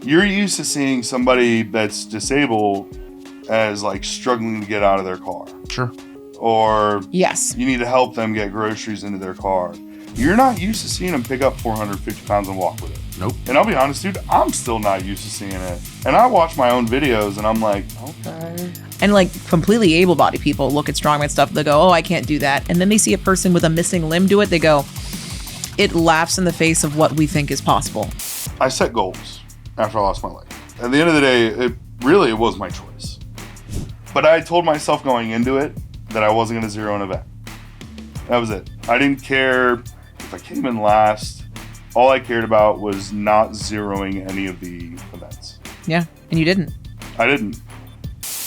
you're used to seeing somebody that's disabled as like struggling to get out of their car. Sure. Or yes, you need to help them get groceries into their car. You're not used to seeing them pick up 450 pounds and walk with it. Nope. And I'll be honest, dude, I'm still not used to seeing it. And I watch my own videos and I'm like, okay. And like completely able-bodied people look at strongman stuff, they go, oh, I can't do that. And then they see a person with a missing limb do it, they go, it laughs in the face of what we think is possible. I set goals after I lost my leg. At the end of the day, it was my choice. But I told myself going into it that I wasn't going to zero an event. That was it. I didn't care if I came in last. All I cared about was not zeroing any of the events. Yeah, and you didn't. I didn't.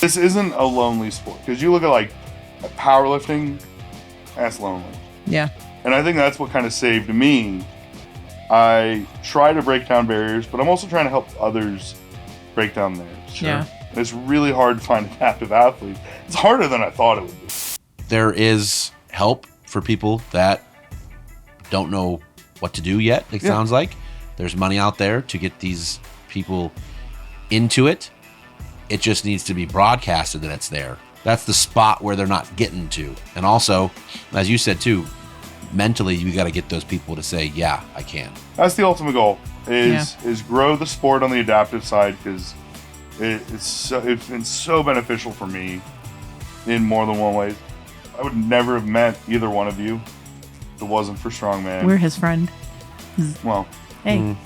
This isn't a lonely sport. Because you look at like powerlifting, that's lonely. Yeah. And I think that's what kind of saved me. I try to break down barriers, but I'm also trying to help others break down theirs. Sure. Yeah. It's really hard to find adaptive athletes. It's harder than I thought it would be. There is help for people that don't know what to do yet, it sounds like. There's money out there to get these people into it. It just needs to be broadcasted that it's there. That's the spot where they're not getting to. And also, as you said too, mentally you got to get those people to say, yeah, I can. That's the ultimate goal, is grow the sport on the adaptive side, because it's been so beneficial for me in more than one way. I would never have met either one of you if it wasn't for Strongman. We're his friend. Well. Hey.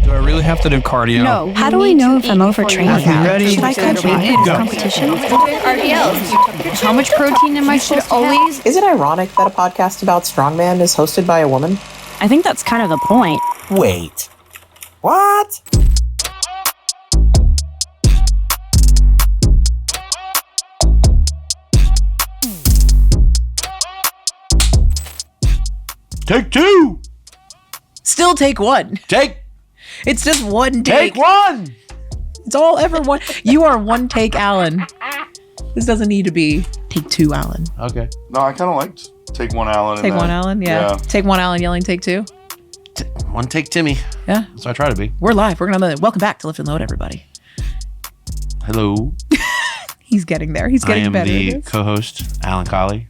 Do I really have to do cardio? No. How do I know if I'm overtrained? Ready? Should I cut weight in competition? RDLs. How much protein am I supposed to always? Is it ironic that a podcast about Strongman is hosted by a woman? I think that's kind of the point. Wait. What? Take two. Still take one. It's just one take. Take one. It's all ever one. You are one take, Alan. This doesn't need to be take two, Alan. Okay. No, I kind of liked take one, Alan. Take one, Alan. Yeah. Take one, Alan. Yelling take two. One take, Timmy. Yeah. That's what I try to be. We're live. We're gonna welcome back to Lift and Load, everybody. Hello. He's getting there. He's getting better. I am the co-host, Alan Colley.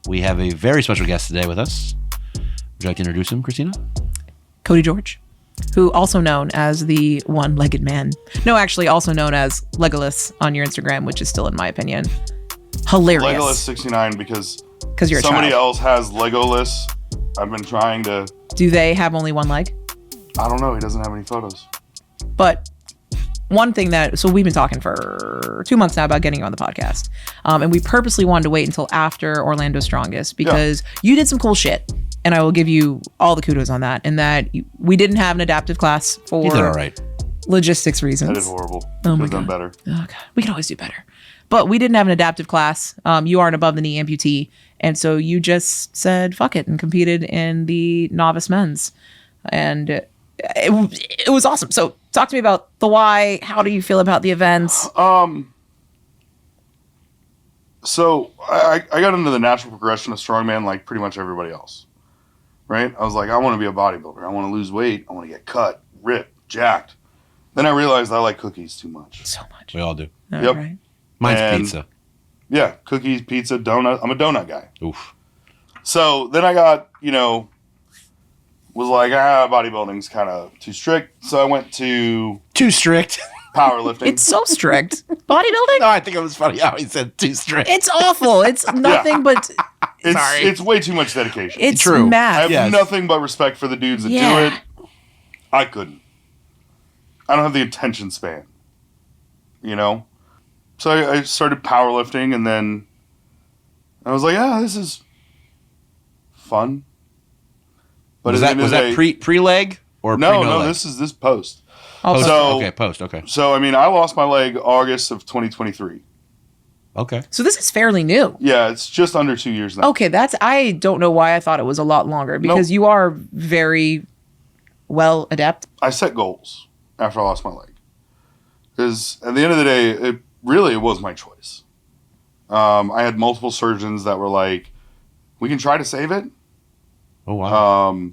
We have a very special guest today with us. Would you like to introduce him, Christina? Cody George, who also known as the one-legged man. No, actually also known as Legolas on your Instagram, which is still, in my opinion, hilarious. Legolas 69 because you're somebody else has Legolas. I've been trying to... Do they have only one leg? I don't know. He doesn't have any photos. But one thing so we've been talking for 2 months now about getting you on the podcast. And we purposely wanted to wait until after Orlando's Strongest because you did some cool shit. And I will give you all the kudos on that. And that we didn't have an adaptive class for You did all right. Logistics reasons. That is horrible. Oh my God. Done better. Oh God. We can always do better. But we didn't have an adaptive class. You are an above the knee amputee. And so you just said, fuck it, and competed in the novice men's. And it was awesome. So talk to me about the why. How do you feel about the events? So I got into the natural progression of strongman like pretty much everybody else. Right? I was like, I want to be a bodybuilder. I want to lose weight. I want to get cut, ripped, jacked. Then I realized I like cookies too much. So much. We all do. Yep. Right. Mine's pizza. Yeah, cookies, pizza, donut. I'm a donut guy. Oof. So then I got, was like, bodybuilding's kind of too strict. So I went to Too strict. powerlifting. It's so strict. Bodybuilding? No, I think it was funny how he said too strict. It's awful. It's nothing but... It's way too much dedication. It's True. I math. have nothing but respect for the dudes that do it. I couldn't. I don't have the attention span. So I started powerlifting, and then I was like, this is fun. But was that pre-leg or no, pre-leg? this is post. Post. Okay. So I lost my leg August of 2023. Okay. So this is fairly new. Yeah, it's just under 2 years now. Okay, I don't know why I thought it was a lot longer because you are very well adept. I set goals after I lost my leg. Because at the end of the day, it was my choice. I had multiple surgeons that were like, we can try to save it. Oh, wow.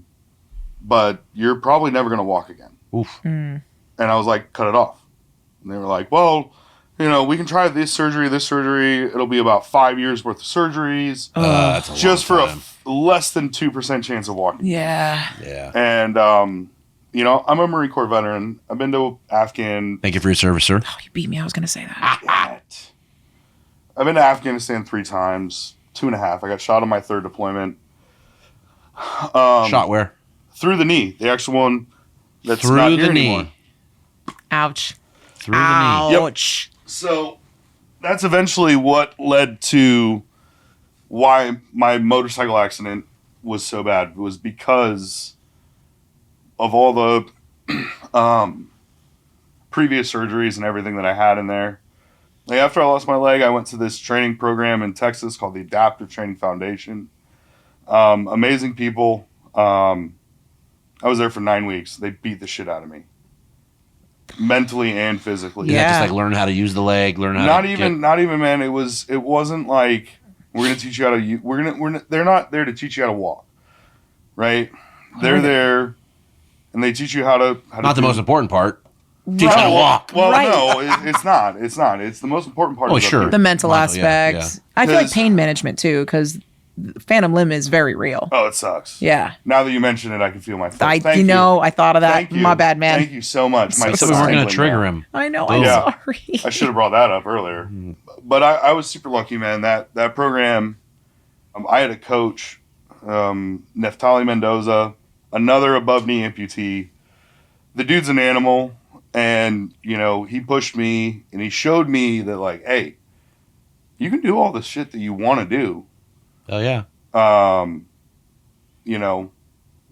But you're probably never going to walk again. Oof. And I was like, cut it off. And they were like, well, we can try this surgery. It'll be about 5 years worth of surgeries. That's a Just long for time. a less than 2% chance of walking. Yeah. Yeah. And, I'm a Marine Corps veteran. I've been to Afghan. Thank you for your service, sir. Oh, you beat me. I was going to say that. Damn it. I've been to Afghanistan 3 times, 2.5. I got shot on my 3rd deployment. Shot where? Through the knee. The actual one that's Through not the here knee. anymore. Ouch. Through the knee. Ouch. So that's eventually what led to why my motorcycle accident was so bad. It was because of all the previous surgeries and everything that I had in there. Like after I lost my leg, I went to this training program in Texas called the Adaptive Training Foundation. Amazing people. I was there for 9 weeks. They beat the shit out of me, mentally and physically. Yeah. Just like learn how to use the leg, learn how Not to even, man. It wasn't like we're gonna teach you how to. They're not there to teach you how to walk, right? They're there, and they teach you how to. Not the most important part. Teach how to walk. Well, Right. no, it's not. It's not. It's the most important part. Oh, is up sure. here. The mental Mental, yeah, aspect. yeah. I feel like 'Cause- pain management too, because phantom limb is very real. Oh, it sucks. Yeah. Now that you mention it, I can feel my foot. I Thank you. I thought of that. Thank you. My bad, man. Thank you so much. My So we foot's weren't going to tingling trigger now. him. I know. I'm Yeah. sorry. I should have brought that up earlier. But I was super lucky, man. That program, I had a coach, Neftali Mendoza, another above knee amputee. The dude's an animal, and he pushed me and he showed me that, like, hey, you can do all the shit that you want to do. Oh, yeah.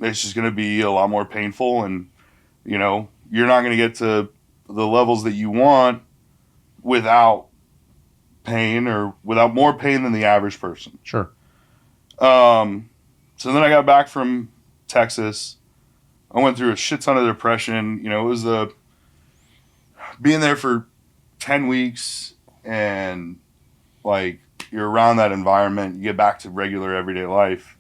It's just going to be a lot more painful, and you're not going to get to the levels that you want without pain, or without more pain than the average person. Sure. So then I got back from Texas. I went through a shit ton of depression. It was being there for 10 weeks, and like you're around that environment, you get back to regular everyday life.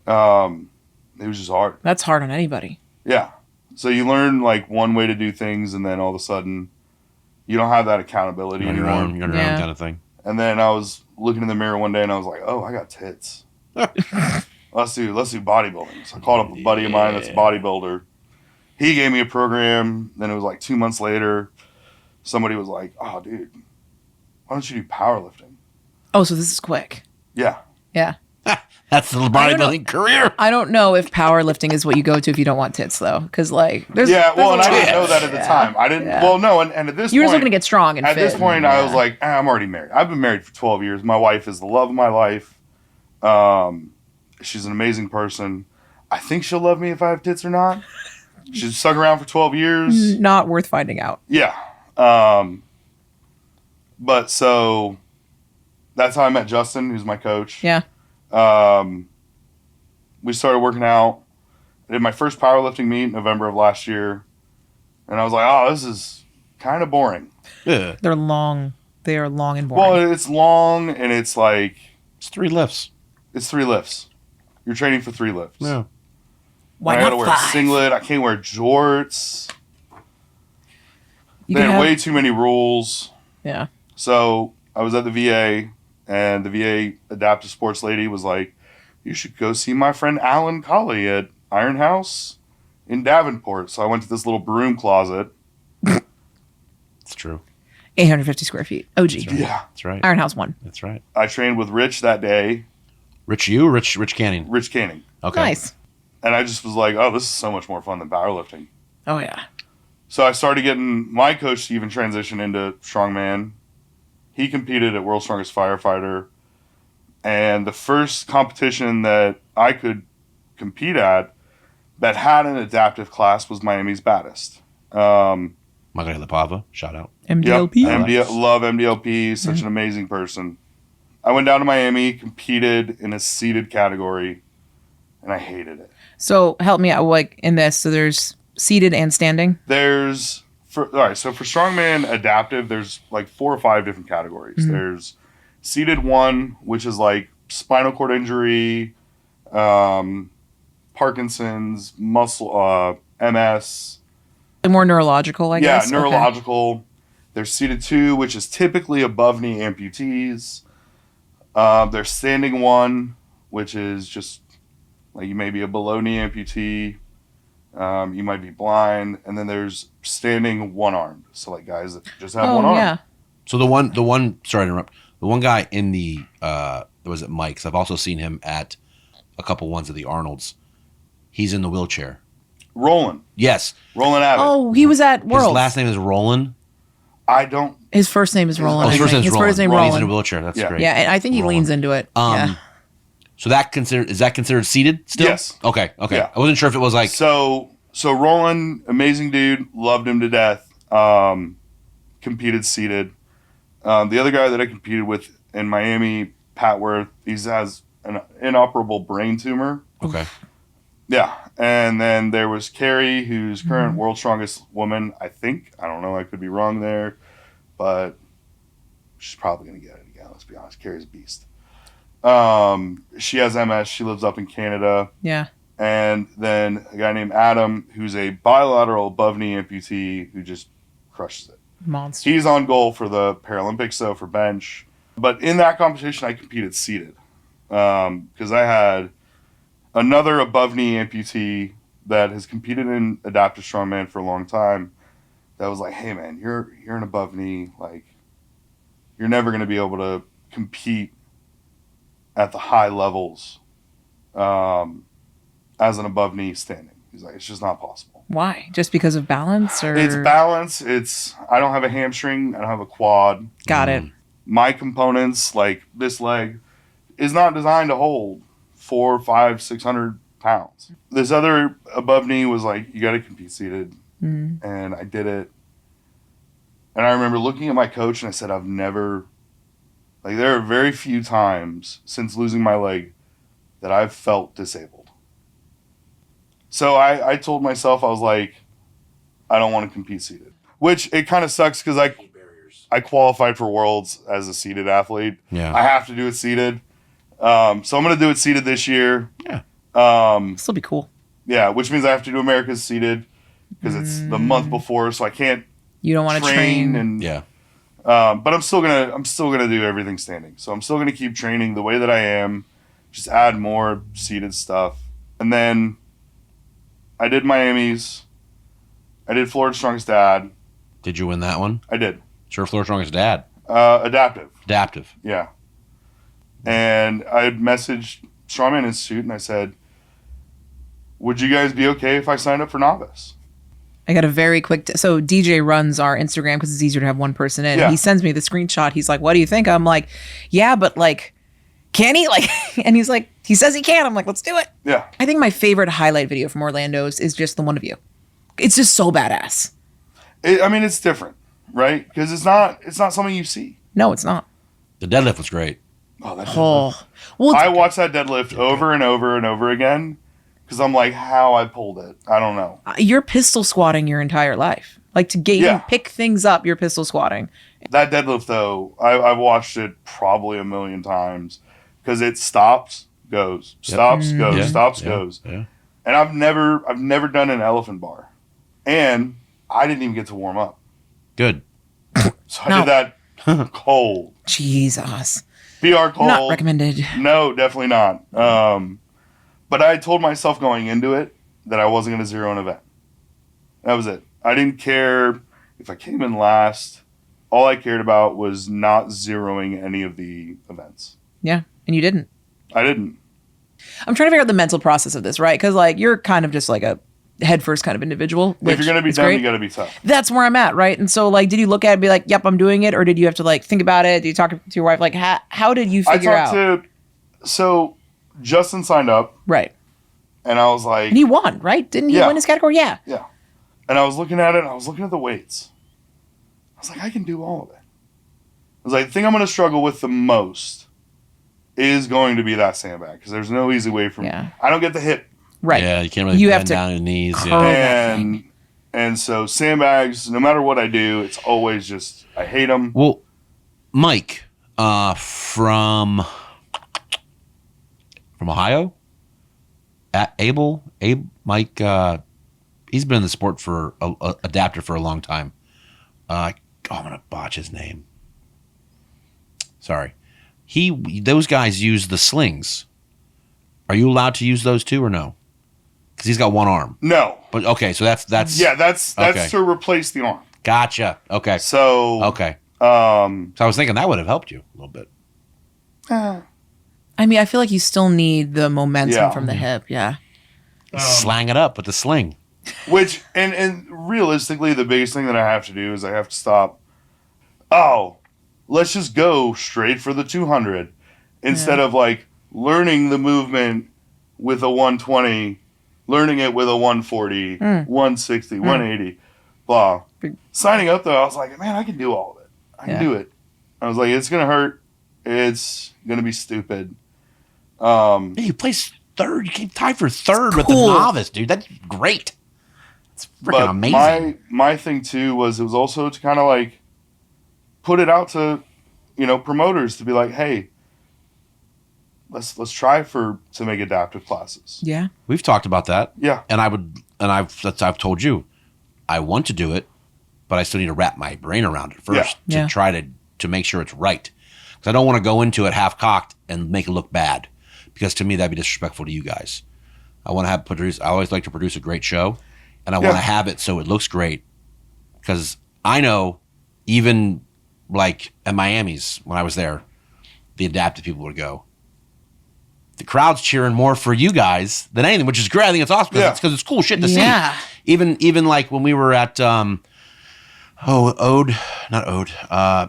It was just hard. That's hard on anybody. Yeah. So you learn like one way to do things, and then all of a sudden you don't have that accountability You're on your anymore. own. You're on your Yeah. own kind of thing. And then I was looking in the mirror one day and I was like, oh, I got tits. Let's do bodybuilding. So I called up a buddy of mine that's a bodybuilder. He gave me a program. Then it was like 2 months later, somebody was like, oh, dude, why don't you do powerlifting? Oh, so this is quick. Yeah. Yeah. That's the bodybuilding career. I don't know if powerlifting is what you go to if you don't want tits, though. Because, like, there's. Yeah, there's well, a and I didn't lot. know that at the time. I didn't, Yeah. well, no, and at this You were point. just looking to get strong and At fit. this point, I was like, I'm already married. I've been married for 12 years. My wife is the love of my life. She's an amazing person. I think she'll love me if I have tits or not. She's stuck around for 12 years. Not worth finding out. Yeah. But so that's how I met Justin, who's my coach. Yeah. We started working out. I did my first powerlifting meet in November of last year. And I was like, oh, this is kind of boring. Yeah. They're long. They are long and boring. Well, it's long, and it's like, It's 3 lifts. it's 3 lifts. You're training for 3 lifts. Yeah. Why I gotta not wear 5? a singlet. I can't wear jorts. You They can had have- way too many rules. Yeah. So I was at the VA, and the VA adaptive sports lady was like, you should go see my friend Alan Colley at Iron House in Davenport. So I went to this little broom closet. It's true. 850 square feet. OG. Yeah. That's right. Iron House 1. That's right. I trained with Rich that day, Rich Canning. Rich Canning. Okay. Nice. And I just was like, oh, this is so much more fun than powerlifting. Oh, yeah. So I started getting my coach to even transition into strongman. He competed at World's Strongest Firefighter. And the first competition that I could compete at that had an adaptive class was Miami's Baddest. My guy Lapava. Shout out. MDLP. Yep, love MDLP. Such an amazing person. I went down to Miami, competed in a seated category, and I hated it. So help me out, like, in this. So there's seated and standing. So for strongman adaptive, there's like 4 or 5 different categories. There's seated 1, which is like spinal cord injury, Parkinson's, muscle, MS. More neurological, I guess. Yeah, neurological. There's seated 2, which is typically above knee amputees. There's standing 1, which is just like you may be a below knee amputee. You might be blind. And then there's standing 1-armed. So like guys that just have one arm. Yeah. So the one, sorry to interrupt. The one guy in the, was it Mike's? I've also seen him at a couple ones of the Arnold's. He's in the wheelchair. Roland. Yes. Roland Abbott. Oh, he was at Worlds. His last name is Roland. I don't. His first name is Roland. Oh, his first name is His Roland. first name He's in a Roland. wheelchair. That's Yeah. great. Yeah, and I think he leans into it. Yeah. So is that considered seated still? Yes. Okay. Yeah. I wasn't sure if it was like. So Roland, amazing dude, loved him to death. Competed seated. The other guy that I competed with in Miami, Pat Worth, he has an inoperable brain tumor. Okay. Yeah. And then there was Carrie, who's current world's strongest woman, I think. I don't know. I could be wrong there. But she's probably going to get it again. Let's be honest. Carrie's a beast. She has MS. She lives up in Canada. Yeah. And then a guy named Adam, who's a bilateral above knee amputee who just crushes it. Monster. He's on goal for the Paralympics, though, for bench. But in that competition, I competed seated. Because I had another above knee amputee that has competed in Adaptive Strongman for a long time. That was like, hey man, you're an above knee, like you're never going to be able to compete at the high levels as an above knee standing. He's like, it's just not possible. Why? Just because of balance, or It's balance. I don't have a hamstring. I don't have a quad. Got it. My components, like this leg, is not designed to hold 400, 500, 600 pounds. This other above knee was like, you got to compete seated. And I did it. And I remember looking at my coach and I said, there are very few times since losing my leg that I've felt disabled. So I told myself, I was like, I don't want to compete seated. Which it kind of sucks because I qualified for Worlds as a seated athlete. Yeah. I have to do it seated. So I'm going to do it seated this year. Yeah. Still be cool. Yeah, which means I have to do America's seated because it's the month before, so I can't. You don't want to train. And Yeah. but I'm still gonna do everything standing. So I'm still gonna keep training the way that I am. Just add more seated stuff, and then I did Miami's. I did Florida's Strongest Dad. Did you win that one? I did. Sure, Florida's Strongest Dad. Adaptive. Adaptive. Yeah. And I had messaged Strongman Institute and I said, would you guys be okay if I signed up for novice? I got a very quick. So DJ runs our Instagram because it's easier to have one person in. Yeah. He sends me the screenshot. He's like, "What do you think?" I'm like, "Yeah, but like, can he?" Like, and he's like, "He says he can." I'm like, "Let's do it." Yeah. I think my favorite highlight video from Orlando's is just the one of you. It's just so badass. It's different, right? Because it's not something you see. No, it's not. The deadlift was great. Oh, that deadlift. Oh, well, I watched that deadlift over and over and over again because I'm like, how I pulled it, I don't know. you're pistol squatting your entire life. Like to get Yeah. you pick things up, you're pistol squatting. That deadlift though, I've watched it probably a million times because it stops, goes, stops, goes, Yeah. stops, Yeah. goes, Yeah. and I've never done an elephant bar, and I didn't even get to warm up, Good. so I did that cold, Jesus. PR cold, Not recommended. No, definitely not. But I told myself going into it that I wasn't going to zero an event. That was it. I didn't care if I came in last. All I cared about was not zeroing any of the events. Yeah, and you didn't. I didn't. I'm trying to figure out the mental process of this, right? Because like you're kind of just like a head first kind of individual. If you're going to be is done, great. you got to be tough. That's where I'm at, right? And so like, did you look at it and be like, "Yep, I'm doing it," or did you have to like think about it? Did you talk to your wife? Like, how did you figure out? So Justin signed up, Right, and I was like, and he won, right? Didn't he Yeah. win his category? Yeah. yeah. And I was looking at it, and I was looking at the weights. I was like, I can do all of it. I was like, the thing I'm going to struggle with the most is going to be that sandbag because there's no easy way for me. Yeah. I don't get the hip. Right. Yeah, you can't really You bend have to down your knees. curl. Yeah. that And so sandbags, no matter what I do, it's always just I hate them. Well, Mike from Ohio, Mike, He's been in the sport for adaptive for a long time. I'm gonna botch his name. Sorry. Those guys use the slings. Are you allowed to use those too or no? Because he's got one arm. No. But okay, so that's that's to replace the arm. Gotcha. Okay. So okay. So I was thinking that would have helped you a little bit. I mean, I feel like you still need the momentum from the hip. Yeah. Slang it up with the sling. Which and realistically, the biggest thing that I have to do is I have to stop. Oh, let's just go straight for the 200 instead of like learning the movement with a 120, learning it with a 140, 160, 180, blah. Signing up though, I was like, man, I can do all of it. I can do it. I was like, it's gonna hurt. It's gonna be stupid. Hey, you placed third. You came tied for third with the novice, dude. That's great. It's freaking amazing. My thing too was it was also to kind of like put it out to, promoters to be like, hey, let's try to make adaptive classes. Yeah. We've talked about that. Yeah. And I've told you, I want to do it, but I still need to wrap my brain around it first to try to make sure it's right. Because I don't want to go into it half cocked and make it look bad. Because to me that'd be disrespectful to you guys. I always like to produce a great show, and I want to have it so it looks great. Because I know, even like at Miami's when I was there, the adaptive people would go. The crowd's cheering more for you guys than anything, which is great. I think it's awesome because it's cool shit to see. Even like when we were at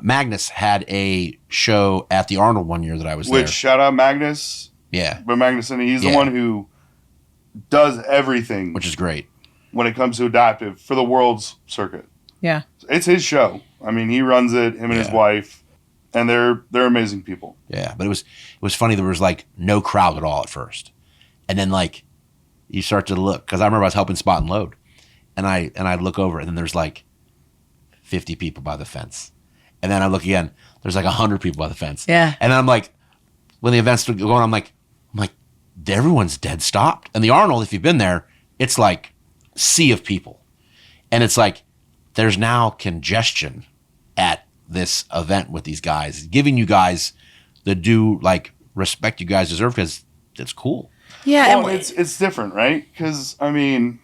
Magnus had a show at the Arnold one year that I was there. Which shout out Magnus. Yeah. But Magnuson, he's the one who does everything. Which is great. When it comes to adaptive for the world's circuit. Yeah. It's his show. I mean, he runs it, him and his wife, and they're amazing people. Yeah, but it was funny. There was like no crowd at all at first. And then like you start to look, because I remember I was helping spot and load. And I look over and then there's like 50 people by the fence. And then I look again, there's like 100 people by the fence. Yeah. And then I'm like, when the events started going, I'm like, everyone's dead stopped. And the Arnold, if you've been there, it's like sea of people. And it's like, there's now congestion at this event with these guys, giving you guys the due, like, respect you guys deserve because it's cool. Yeah. Well, it's different, right? Because, I mean,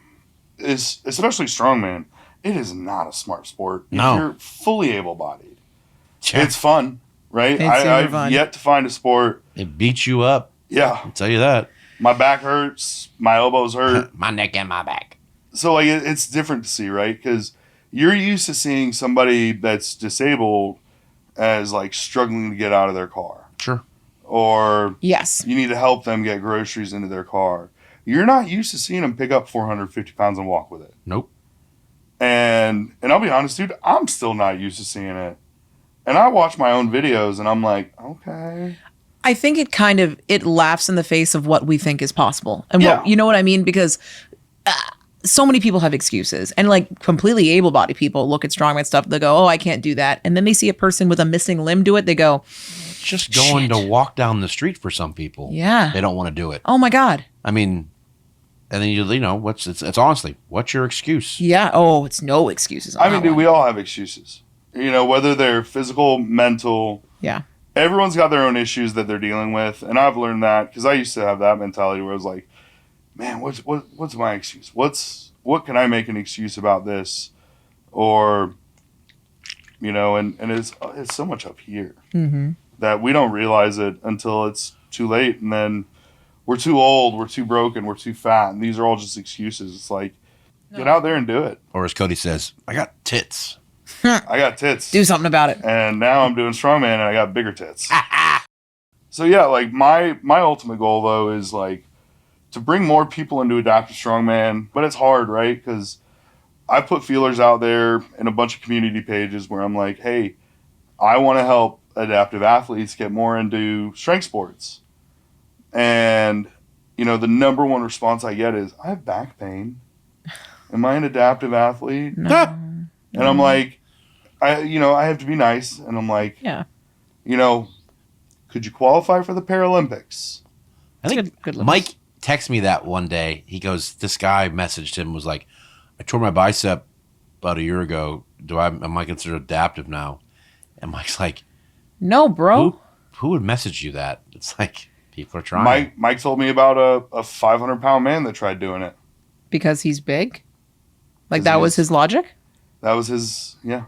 especially strongman, it is not a smart sport. No. If you're fully able-bodied. It's fun, right? It's I've fun. yet to find a sport. It beats you up. Yeah. I'll tell you that. My back hurts. My elbows hurt. My neck and my back. So, like, it's different to see, right? Because you're used to seeing somebody that's disabled as, like, struggling to get out of their car. Sure. Or yes, you need to help them get groceries into their car. You're not used to seeing them pick up 450 pounds and walk with it. Nope. And I'll be honest, dude, I'm still not used to seeing it. And I watch my own videos and I'm like, okay. I think it laughs in the face of what we think is possible. And what, you know what I mean? Because so many people have excuses, and like completely able-bodied people look at strongman stuff. They go, oh, I can't do that. And then they see a person with a missing limb do it. They go, just going to walk down the street for some people. Yeah. They don't want to do it. Oh my God. I mean, and then you know, it's honestly, what's your excuse? Yeah. Oh, it's no excuses. I mean, dude, we all have excuses. You know, whether they're physical, mental. Yeah. Everyone's got their own issues that they're dealing with. And I've learned that because I used to have that mentality where I was like, man, what's my excuse? What can I make an excuse about this? Or, you know, and it's so much up here that we don't realize it until it's too late. And then we're too old, we're too broken, we're too fat. And these are all just excuses. It's like, get out there and do it. Or as Cody says, I got tits. I got tits. Do something about it. And now I'm doing strongman and I got bigger tits. So yeah, like my ultimate goal though is like to bring more people into adaptive strongman, but it's hard, right? Because I put feelers out there in a bunch of community pages where I'm like, hey, I want to help adaptive athletes get more into strength sports. And, you know, the number one response I get is, I have back pain. Am I an adaptive athlete? No. And I'm like, I have to be nice. And I'm like, yeah, you know, could you qualify for the Paralympics? I think good Mike texted me that one day. He goes, this guy messaged him, was like, I tore my bicep about a year ago. Am I considered adaptive now? And Mike's like, No, bro. who would message you that? It's like, people are trying. Mike told me about a 500-pound man that tried doing it. Because he's big? Like 'Cause that he was is. his logic? That was his, yeah.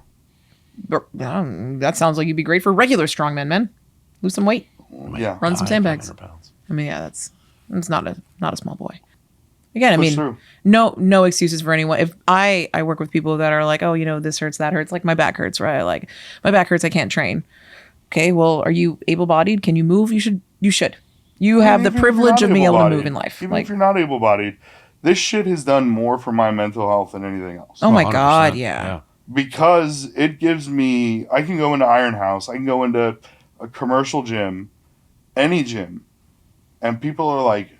That sounds like you'd be great for regular strongmen, man. Lose some weight. Yeah. Run some sandbags. 500 pounds. I mean, yeah, it's not a small boy. Again, I Push mean, through. no excuses for anyone. If I work with people that are like, oh, this hurts, that hurts. Like my back hurts, right? Like my back hurts, I can't train. Okay, well, are you able-bodied? Can you move? You should. You have the Even if you're privilege not of being able to able-bodied, move in life. Even Like, if you're not able-bodied, this shit has done more for my mental health than anything else. oh my 100%. God, yeah. Because it gives me, I can go into Iron House, I can go into a commercial gym, any gym, and people are like,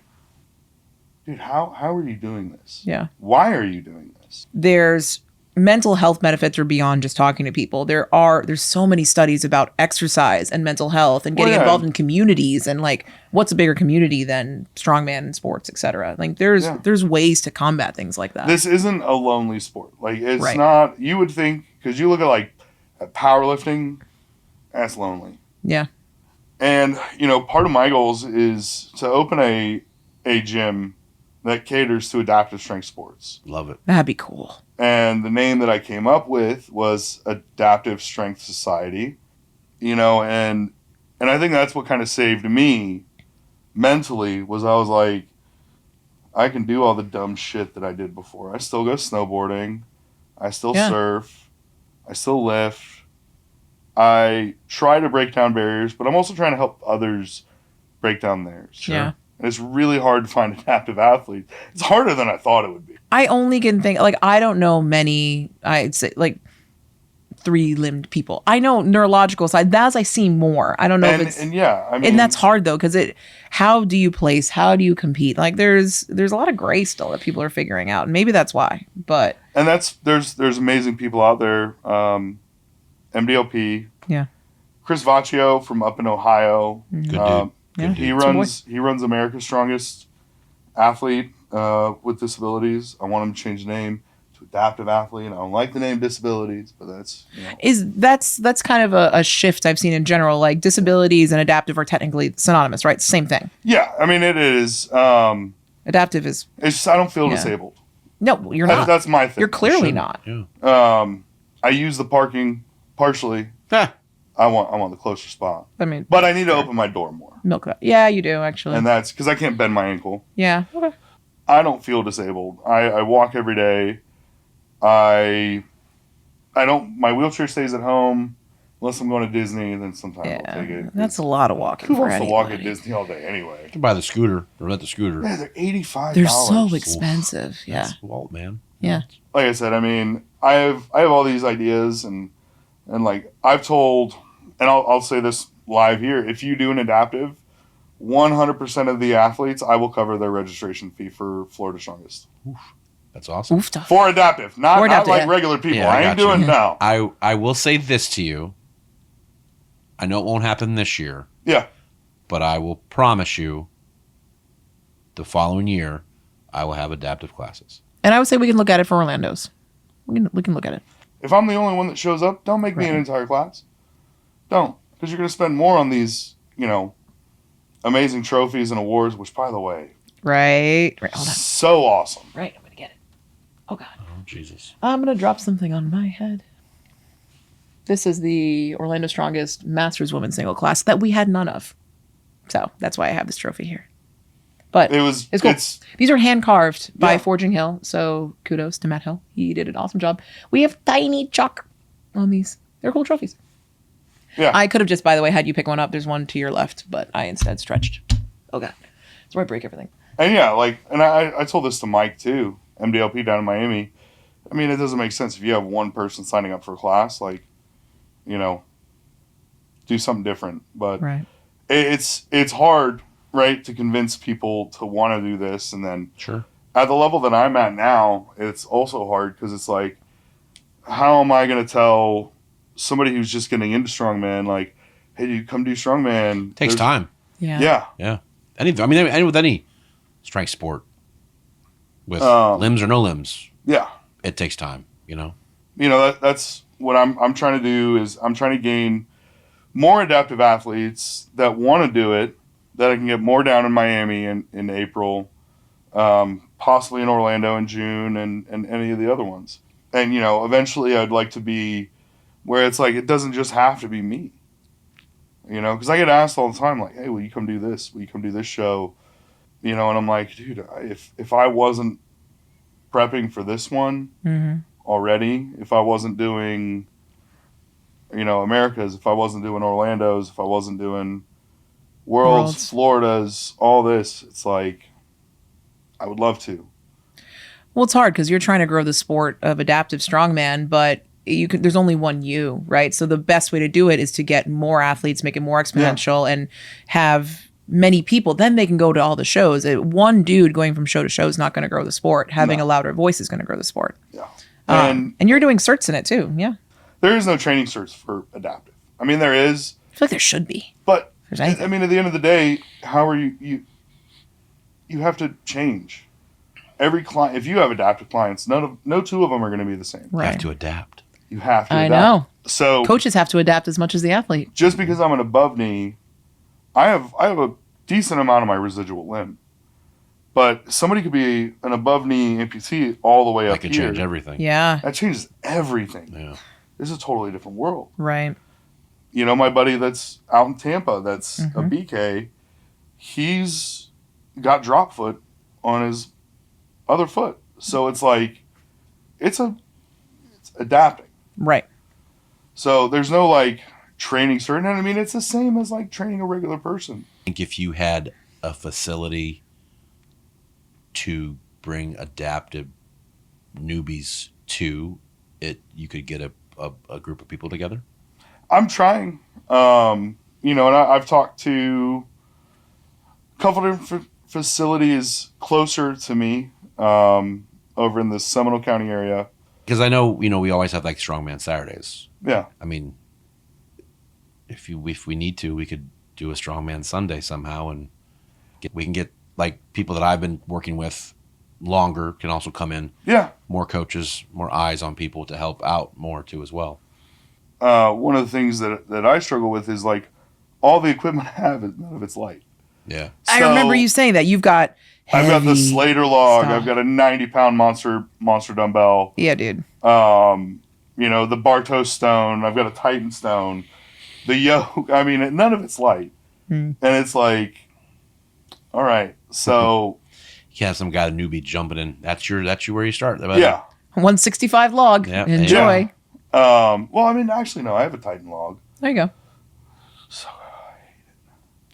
dude, how are you doing this? Yeah. Why are you doing this? There's mental health benefits are beyond just talking to people. There's so many studies about exercise and mental health and getting involved in communities, and like what's a bigger community than strongman and sports, etc. Like there's ways to combat things like that. This isn't a lonely sport. Like it's Right. not, you would think, because you look at powerlifting, that's lonely. Yeah. And, part of my goals is to open a gym that caters to adaptive strength sports. Love it. That'd be cool. And the name that I came up with was Adaptive Strength Society, and I think that's what kind of saved me mentally was I was like, I can do all the dumb shit that I did before. I still go snowboarding. I still surf. I still lift. I try to break down barriers, but I'm also trying to help others break down theirs. Sure. Yeah. And it's really hard to find adaptive athletes. It's harder than I thought it would be. I only can think, like, I don't know many, I'd say, like, three-limbed people. I know neurological side. That's I see more. I don't know if it's... And yeah, I mean... And that's hard, though, because how do you place? How do you compete? Like, there's a lot of gray still that people are figuring out. And maybe that's why, but... And there's amazing people out there. MDLP. Yeah. Chris Vaccio from up in Ohio. Good dude. Yeah. He runs America's Strongest Athlete with Disabilities. I want him to change the name to Adaptive Athlete. I don't like the name Disabilities, but that's That's kind of a shift I've seen in general. Like disabilities and adaptive are technically synonymous, right? Same thing. Yeah, I mean it is. Adaptive is It's just I don't feel disabled. no, you're not. That's my thing. You're clearly not. Yeah. I use the parking partially. I want the closer spot. I mean, But I need to open my door more. milk that. Yeah, you do actually. And that's because I can't bend my ankle. Yeah. Okay. I don't feel disabled. I walk every day. I don't. My wheelchair stays at home unless I'm going to Disney. And then sometimes I'll take it. That's a lot of walking. Who for wants to walk at anybody. Disney all day anyway? You can buy the scooter or rent the scooter. Yeah, they're $85. They're so expensive. Yeah. That's Walt, man. Yeah. Like I said, I mean, I have all these ideas and like I've told, and I'll say this live here: if you do an adaptive, 100% of the athletes, I will cover their registration fee for Florida Strongest. That's awesome. Oof, tough. For adaptive, not adaptive, like yeah. regular people. Yeah, I I ain't got you. doing now. I will say this to you. I know it won't happen this year, Yeah. but I will promise you the following year I will have adaptive classes. And I would say we can look at it for Orlando's. We can look at it. If I'm the only one that shows up, don't make me an entire class. Don't. Because you're going to spend more on these, amazing trophies and awards, which, by the way, Right. Hold on. so awesome. Right. I'm gonna get it. Oh God. Oh, Jesus. I'm gonna drop something on my head. This is the Orlando Strongest Masters Women's Single class that we had none of. So that's why I have this trophy here. But it's cool. These are hand carved by Forging Hill. So kudos to Matt Hill. He did an awesome job. We have tiny chalk on these. They're cool trophies. Yeah. I could have just, by the way, had you pick one up. There's one to your left, but I instead stretched. Oh God. That's where I break everything. And yeah, and I told this to Mike too, MDLP down in Miami. I mean, it doesn't make sense if you have one person signing up for a class, do something different. But Right. it's hard, right, to convince people to want to do this. And then Sure. at the level that I'm at now, it's also hard because it's like, how am I going to tell somebody who's just getting into strongman, like, hey, dude, come do strongman. Takes time. Yeah. Yeah. Yeah. With any strength sport, with limbs or no limbs, Yeah. it takes time, you know? That's what I'm trying to do is I'm trying to gain more adaptive athletes that want to do it, that I can get more down in Miami in April, possibly in Orlando in June, and any of the other ones. And, eventually I'd like to be where it's like, it doesn't just have to be me, because I get asked all the time, like, hey, will you come do this? Will you come do this show? And I'm like, dude, if I wasn't prepping for this one already, if I wasn't doing, Americas, if I wasn't doing Orlando's, if I wasn't doing Worlds, Florida's, all this, it's like, I would love to. Well, it's hard because you're trying to grow the sport of adaptive strongman, but there's only one you, right? So the best way to do it is to get more athletes, make it more exponential, and have many people. Then they can go to all the shows. One dude going from show to show is not going to grow the sport. Having a louder voice is going to grow the sport. Yeah. And you're doing certs in it too. Yeah. There is no training certs for adaptive. I mean, there is. I feel like there should be. But, I mean, at the end of the day, how are you have to change. Every client, if you have adaptive clients, no two of them are going to be the same. Right. You have to adapt. You have to adapt. I know. So coaches have to adapt as much as the athlete. Just because I'm an above knee, I have a decent amount of my residual limb. But somebody could be an above knee amputee all the way up here. That could change everything. Yeah. That changes everything. Yeah. This is a totally different world. Right. My buddy that's out in Tampa, that's a BK, he's got drop foot on his other foot. So it's like, it's adapting. Right. So there's no like training certain. I mean, it's the same as like training a regular person. I think if you had a facility to bring adaptive newbies to it, you could get a group of people together. I'm trying, and I've talked to a couple of different facilities closer to me, over in the Seminole County area. Because I know, we always have like Strongman Saturdays. Yeah. I mean, if we need to, we could do a Strongman Sunday somehow, and we can get like people that I've been working with longer can also come in. Yeah. More coaches, more eyes on people to help out more too as well. One of the things that I struggle with is like all the equipment I have, none of it's light. Yeah. I remember you saying that. I've got the Slater log. Stuff. I've got a 90-pound monster dumbbell. Yeah, dude. The Bartos stone. I've got a Titan stone. The yoke. I mean, none of it's light. And it's like, all right, so you have some guy, a newbie, jumping in. That's where you start. Yeah. 165 log. Yep. Enjoy. Yeah. Well, I mean, actually, no. I have a Titan log. There you go. So I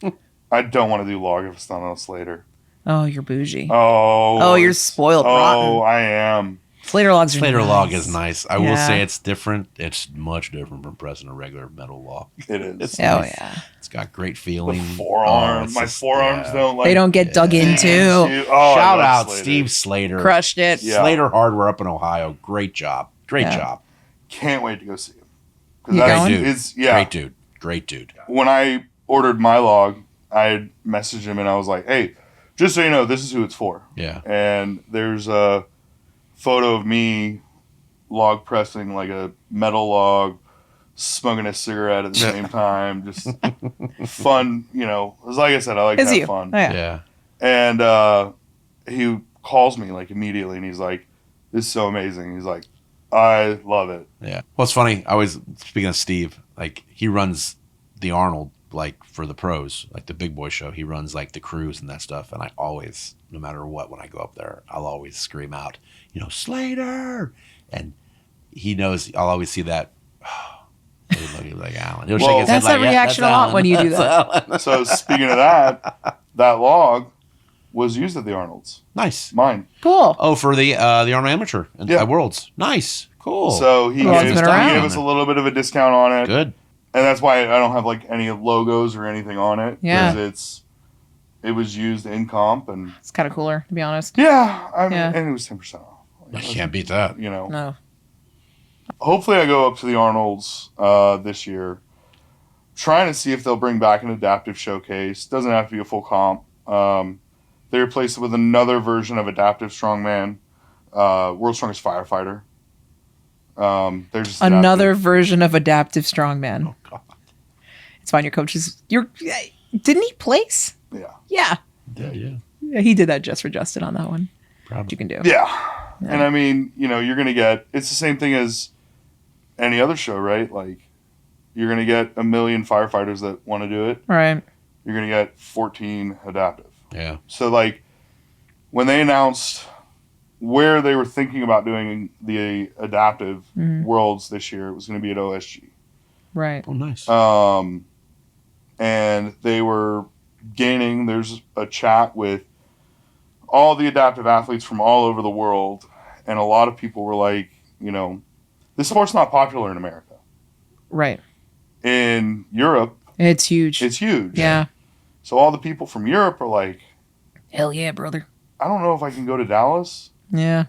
hate it. I don't want to do log if it's not on a Slater. Oh, you're bougie. Oh, you're spoiled. Rotten. I am. Slater logs are Slater nice. log is nice. I will say it's different. It's much different from pressing a regular metal log. It is. It's nice. Yeah. It's got great feeling. The forearm. My forearms don't like. They don't get dug into. Shout out Slater. Steve Slater. Crushed it. Yeah. Slater Hardware up in Ohio. Great job. Great job. Can't wait to go see him. Great dude. When I ordered my log, I messaged him and I was like, hey, just so you know, this is who it's for. Yeah. And there's a photo of me log pressing like a metal log, smoking a cigarette at the same time. Just fun, like I said, I like to have fun. Oh, yeah. And he calls me like immediately and he's like, this is so amazing. He's like, I love it. Yeah. Well, it's funny. Speaking of Steve, like he runs the Arnold, like for the pros, like the big boy show. He runs like the crews and that stuff. And I always, no matter what, when I go up there, I'll always scream out, Slater. And he knows I'll always see that. He'll like Alan. He'll shake his head that's that reaction a lot Alan. when you do that. So speaking of that log was used at the Arnold's. Nice. Mine. Cool. Oh, for the Arnold Amateur at Worlds. Nice. Cool. So he gave us a little bit of a discount on it. Good. And that's why I don't have like any logos or anything on it. Yeah. Because it was used in comp and it's kind of cooler, to be honest. Yeah. And it was 10% off. Like, you can't beat that. No. Hopefully I go up to the Arnold's this year. Trying to see if they'll bring back an adaptive showcase. Doesn't have to be a full comp. They replaced it with another version of Adaptive Strongman. World's Strongest Firefighter. They're just Another version of Adaptive Strongman. Oh God. It's fine. Your coach is. Didn't he place? Yeah. Yeah. Yeah. He did that just for Justin on that one. Probably. You can do. Yeah. And I mean, you're going to get, it's the same thing as any other show, right? Like, you're going to get 1 million firefighters that want to do it. Right. You're going to get 14 adaptive. Yeah. So, like, when they announced where they were thinking about doing the adaptive worlds this year, it was going to be at OSG. Right. Oh, nice. And they were gaining, there's a chat with all the adaptive athletes from all over the world. And a lot of people were like, this sport's not popular in America. Right. In Europe, It's huge. it's huge. Yeah. So all the people from Europe are like, Hell yeah, brother. I don't know if I can go to Dallas. Yeah.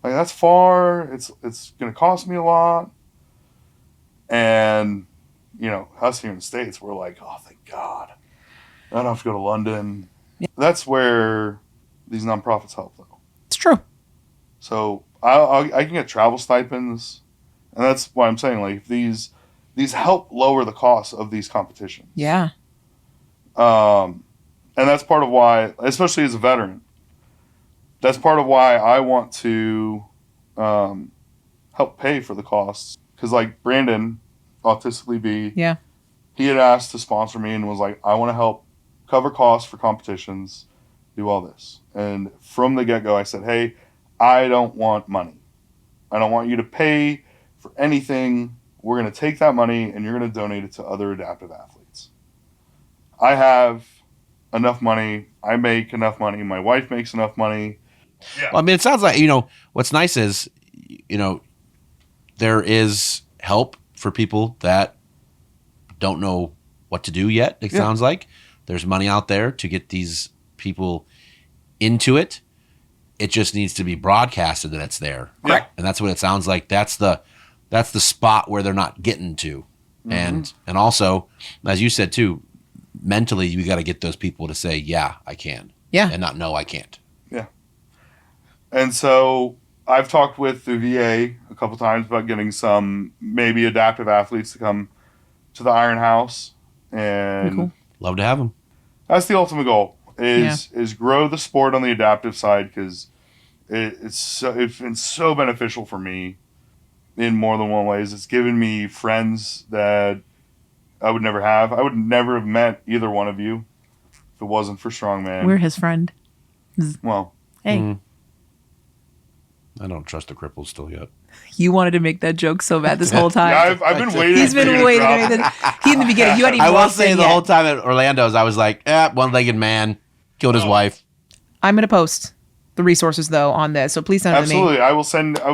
Like, that's far. It's going to cost me a lot. And, us here in the States, we're like, oh, thank God. I don't have to go to London. Yeah. That's where these nonprofits help, though. It's true. So I can get travel stipends. And that's why I'm saying, like, these help lower the cost of these competitions. Yeah. And that's part of why, especially as a veteran, that's part of why I want to help pay for the costs. Because, like, Brandon, Autistically B, Yeah. he had asked to sponsor me and was like, I want to help cover costs for competitions, do all this. And from the get-go, I said, hey, I don't want money. I don't want you to pay for anything. We're going to take that money and you're going to donate it to other adaptive athletes. I have enough money. I make enough money. My wife makes enough money. Yeah. Well, I mean, it sounds like, what's nice is, there is help for people that don't know what to do yet. It sounds like there's money out there to get these people into it. It just needs to be broadcasted that it's there. Correct. And that's what it sounds like. That's the spot where they're not getting to. And also, as you said too, mentally you got to get those people to say, yeah, I can. Yeah. And not, no, I can't. Yeah. And so I've talked with the VA a couple times about getting some maybe adaptive athletes to come to the Iron House. And Cool. Love to have them. that's the ultimate goal is grow the sport on the adaptive side, because it's been so beneficial for me in more than one ways. It's given me friends that I would never have. I would never have met either one of you if it wasn't for Strongman. We're his friend. Well, Hey. I don't trust the cripples still yet. You wanted to make that joke so bad this whole time. yeah, I've been waiting. He's for you been to waiting. drop it. He in the beginning. You hadn't even I will walked say in the yet. whole time at Orlando's, I was like, one-legged man killed his wife. I'm going to post the resources though on this, so please send them to me. Absolutely, I will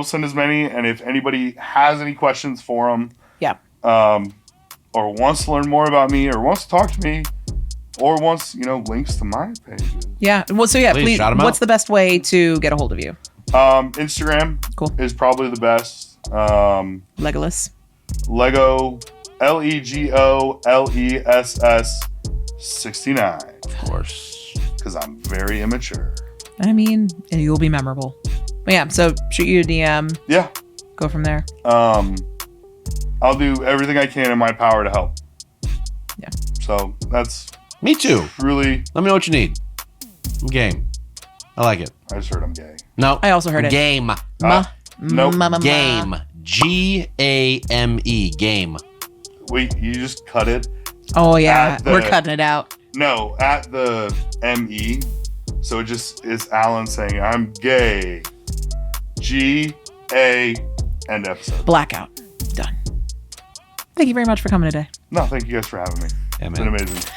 send as many, and if anybody has any questions for them, Yeah. or wants to learn more about me, or wants to talk to me, or wants links to my pages. Yeah. Well, so yeah, Please, please. shout 'em What's out. the best way to get a hold of you? Instagram Cool. is probably the best. Legolas. Lego LEGOLESS 69, Of course. because I'm very immature. I mean, and you'll be memorable. But yeah. So shoot you a DM. Yeah. Go from there. I'll do everything I can in my power to help. Yeah. So that's Me too. really. Let me know what you need. I'm game. I like it. I just heard I'm gay. No. I also heard it. Game. Nope. Game. GAME. Game. Wait, you just cut it? Oh yeah, At the- we're cutting it out. No, at the ME. So it just is Alan saying I'm gay. GA end episode. Blackout. Done. Thank you very much for coming today. No, thank you guys for having me. Yeah, It's man. been amazing.